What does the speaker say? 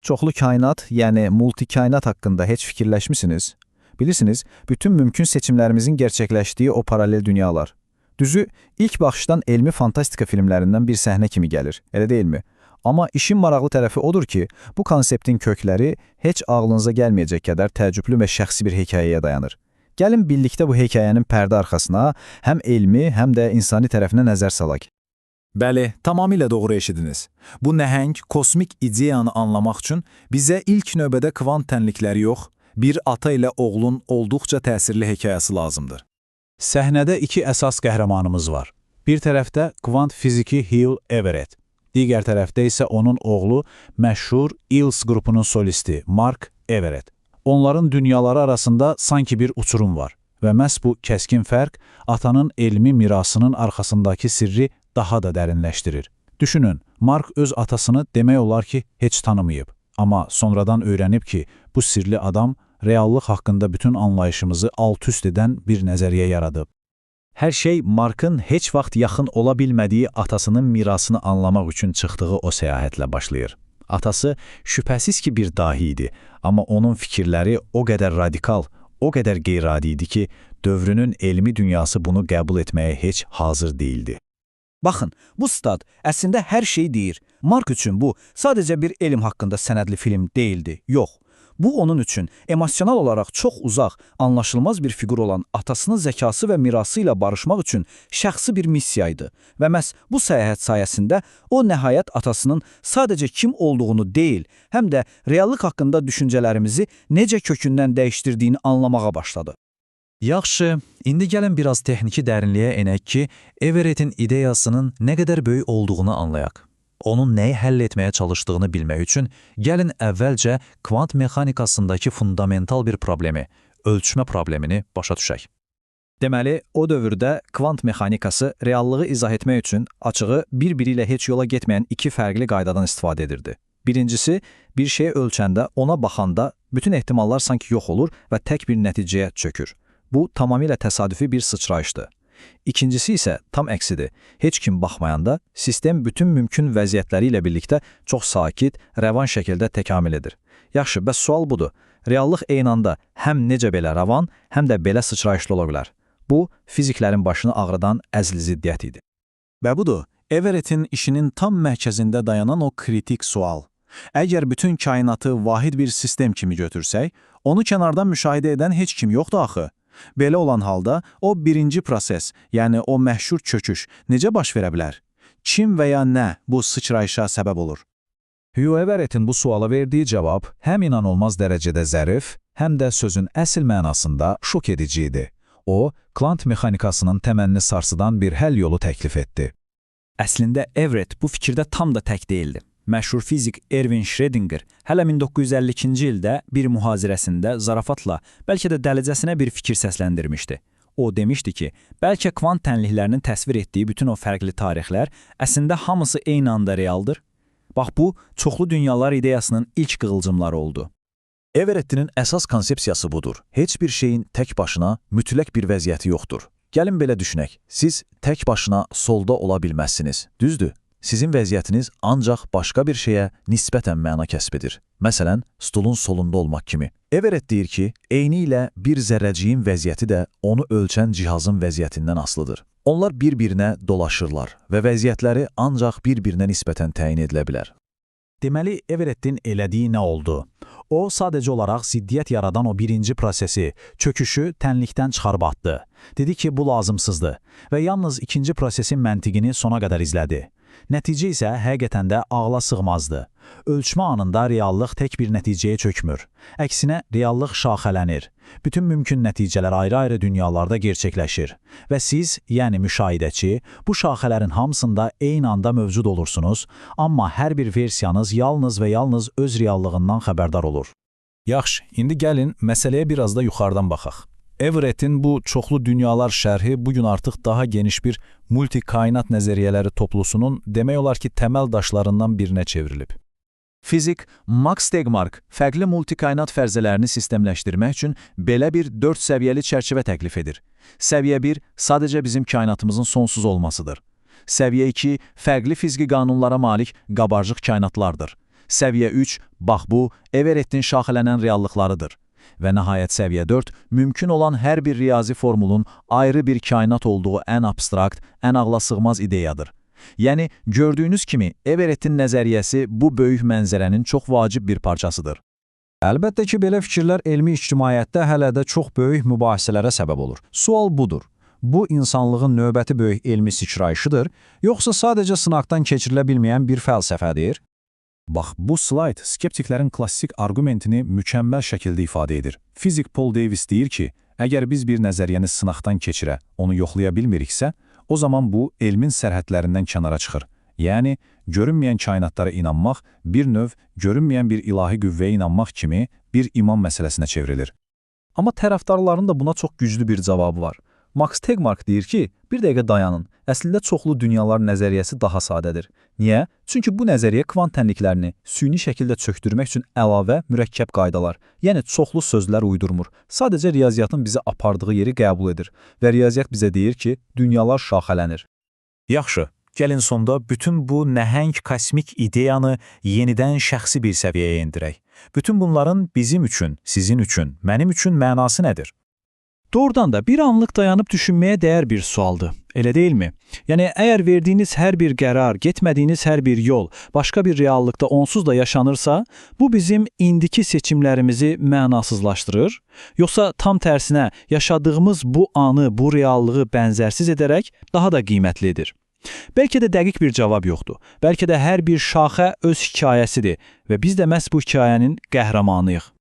Çoxlu kainat, yəni multikainat haqqında heç fikirləşmisiniz? Bilirsiniz, bütün mümkün seçimlərimizin gerçəkləşdiyi o paralel dünyalar. Düzü, ilk baxışdan elmi fantastika filmlərindən bir səhnə kimi gəlir, elə deyilmi? Amma işin maraqlı tərəfi odur ki, bu konseptin kökləri heç ağlınıza gəlməyəcək qədər təəccüblü və şəxsi bir hekayəyə dayanır. Gəlin birlikdə bu hekayənin pərdə arxasına həm elmi, həm də insani tərəfinə nəzər salaq. Bəli, tamamilə doğru eşidiniz. Bu nəhəng, kosmik ideyanı anlamaq üçün bizə ilk növbədə kvant tənlikləri yox, bir ata ilə oğlun olduqca təsirli hekayəsi lazımdır. Səhnədə iki əsas qəhrəmanımız var. Bir tərəfdə kvant fiziki Hugh Everett, digər tərəfdə isə onun oğlu məşhur Eels qrupunun solisti Mark Everett. Onların dünyaları arasında sanki bir uçurum var və məhz bu kəskin fərq atanın elmi mirasının arxasındakı sirri daha da dərinləşdirir. Düşünün, Mark öz atasını demək olar ki, heç tanımayıb. Amma sonradan öyrənib ki, bu sirli adam reallıq haqqında bütün anlayışımızı alt-üst edən bir nəzəriyyə yaradıb. Hər şey Markın heç vaxt yaxın ola bilmədiyi atasının mirasını anlamaq üçün çıxdığı o səyahətlə başlayır. Atası şübhəsiz ki bir dahi idi, amma onun fikirləri o qədər radikal, o qədər qeyri-adi idi ki, dövrünün elmi dünyası bunu qəbul etməyə heç hazır değildi. Baxın, bu stat əslində hər şey deyir. Mark üçün bu sadəcə bir elm haqqında sənədli film deyildi, yox. Bu onun üçün emosional olaraq çox uzaq, anlaşılmaz bir fiqur olan atasının zəkası və mirası ilə barışmaq üçün şəxsi bir missiya idi. Və məhz bu səyahət sayəsində o nəhayət atasının sadəcə kim olduğunu deyil, həm də reallıq haqqında düşüncələrimizi necə kökündən dəyişdirdiyini anlamağa başladı. Yaxşı, indi gəlin biraz texniki dərinliyə enək ki, Everett'in ideyasının nə qədər böyük olduğunu anlayaq. Onun nəyi həll etməyə çalışdığını bilmək üçün gəlin əvvəlcə kvant mexanikasındakı fundamental bir problemi, ölçmə problemini başa düşək. Deməli, o dövrdə kvant mexanikası reallığı izah etmək üçün açığı bir-biri ilə heç yola getməyən iki fərqli qaydadan istifadə edirdi. Birincisi, bir şeyi ölçəndə, ona baxanda bütün ehtimallar sanki yox olur və tək bir nəticəyə çökür. Bu, tamamilə təsadüfi bir sıçrayışdır. İkincisi isə tam əksidir. Heç kim baxmayanda sistem bütün mümkün vəziyyətləri ilə birlikdə çox sakit, rəvan şəkildə təkamül edir. Yaxşı, bəs sual budur. Reallıq eyni anda həm necə belə rəvan, həm də belə sıçrayışlı ola bilər. Bu, fiziklərin başını ağrıdan əzli ziddiyyət idi. Və budur, Everett'in işinin tam mərkəzində dayanan o kritik sual. Əgər bütün kainatı vahid bir sistem kimi götürsək, onu kənardan müşahidə edən heç kim yoxdur axı. Belə olan halda o birinci proses, yəni o məşhur çöküş necə baş verə bilər? Kim və ya nə bu sıçrayışa səbəb olur? Hugh Everett'in bu suala verdiyi cavab həm inanılmaz dərəcədə zərif, həm də sözün əsl mənasında şok edici idi. O, kvant mexanikasının təməlini sarsıdan bir həll yolu təklif etdi. Əslində Everett bu fikirdə tam da tək deyildi. Məşhur fizik Erwin Schrödinger hələ 1952-ci ildə bir mühazirəsində zarafatla, bəlkə də dəlicəsinə bir fikir səsləndirmişdi. O demişdi ki, bəlkə kvant tənliklərinin təsvir etdiyi bütün o fərqli tarixlər əslində hamısı eyni anda realdır. Bax bu, çoxlu dünyalar ideyasının ilk qığılcımları oldu. Everett'in əsas konsepsiyası budur. Heç bir şeyin tək başına mütləq bir vəziyyəti yoxdur. Gəlin belə düşünək, siz tək başına solda ola bilməzsiniz, düzdür? Sizin vəziyyətiniz ancaq başqa bir şeyə nisbətən məna kəsb edir. Məsələn, stulun solunda olmaq kimi. Everett deyir ki, eyni ilə bir zərrəciyin vəziyyəti də onu ölçən cihazın vəziyyətindən asılıdır. Onlar bir-birinə dolaşırlar və vəziyyətləri ancaq bir-birinə nisbətən təyin edilə bilər. Deməli, Everett'in elədiyi nə oldu? O, sadəcə olaraq ziddiyyət yaradan o birinci prosesi, çöküşü tənlikdən çıxarıb atdı. Dedi ki, bu lazımsızdır və yalnız ikinci prosesin məntiqini sona qədər izlədi. Nəticə isə həqiqətən də ağla sığmazdı. Ölçmə anında reallıq tək bir nəticəyə çökmür. Əksinə, reallıq şaxələnir. Bütün mümkün nəticələr ayrı-ayrı dünyalarda gerçəkləşir. Və siz, yəni müşahidəçi, bu şaxələrin hamısında eyni anda mövcud olursunuz, amma hər bir versiyanız yalnız və yalnız öz reallığından xəbərdar olur. Yaxşı, indi gəlin məsələyə biraz da yuxarıdan baxaq. Everett'in bu çoxlu dünyalar şərhi bugün artıq daha geniş bir multikainat nəzəriyyələri toplusunun demək olar ki, təməl daşlarından birinə çevrilib. Fizik Max Tegmark fərqli multikainat fərzələrini sistemləşdirmək üçün belə bir 4 səviyyəli çərçivə təklif edir. Səviyyə 1 sadəcə bizim kainatımızın sonsuz olmasıdır. Səviyyə 2 fərqli fiziki qanunlara malik qabarcıq kainatlardır. Səviyyə 3, bax bu, Everettin şaxələnən reallıqlarıdır. Və nəhayət səviyyə 4, mümkün olan hər bir riyazi formulun ayrı bir kainat olduğu ən abstrakt, ən ağlasığmaz ideyadır. Yəni, gördüyünüz kimi, Everettin nəzəriyyəsi bu böyük mənzərənin çox vacib bir parçasıdır. Əlbəttə ki, belə fikirlər elmi ictimaiyyətdə hələ də çox böyük mübahisələrə səbəb olur. Sual budur. Bu, insanlığın növbəti böyük elmi sıçrayışıdır, yoxsa sadəcə sınaqdan keçirilə bilməyən bir fəlsəfədir? Bax, bu slayd skeptiklərin klassik argumentini mükəmməl şəkildə ifadə edir. Fizik Paul Davies deyir ki, əgər biz bir nəzəriyyəni sınaqdan keçirə, onu yoxlaya bilmiriksə, o zaman bu, elmin sərhədlərindən kənara çıxır. Yəni, görünməyən kainatlara inanmaq bir növ görünməyən bir ilahi qüvvəyə inanmaq kimi bir iman məsələsinə çevrilir. Amma tərəfdarların da buna çox güclü bir cavabı var. Max Tegmark deyir ki, bir dəqiqə dayanın, əslində çoxlu dünyalar nəzəriyyəsi daha sadədir. Niyə? Çünki bu nəzəriyyə kvant tənliklərini süni şəkildə çökdürmək üçün əlavə, mürəkkəb qaydalar, yəni çoxlu sözlər uydurmur. Sadəcə riyaziyyatın bizi apardığı yeri qəbul edir və riyaziyyat bizə deyir ki, dünyalar şaxələnir. Yaxşı, gəlin sonda bütün bu nəhəng kosmik ideyanı yenidən şəxsi bir səviyyəyə endirək. Bütün bunların bizim üçün, sizin üçün, mənim üçün mənası nədir? Doğrudan da bir anlıq dayanıb düşünməyə dəyər bir sualdır, elə deyilmi? Yəni, əgər verdiyiniz hər bir qərar, getmədiyiniz hər bir yol başqa bir reallıqda onsuz da yaşanırsa, bu bizim indiki seçimlərimizi mənasızlaşdırır, yoxsa tam tərsinə yaşadığımız bu anı, bu reallığı bənzərsiz edərək daha da qiymətlidir? Bəlkə də dəqiq bir cavab yoxdur. Bəlkə də hər bir şaxə öz hekayəsidir və biz də məhz bu hekayənin qəhrəmanıyıq.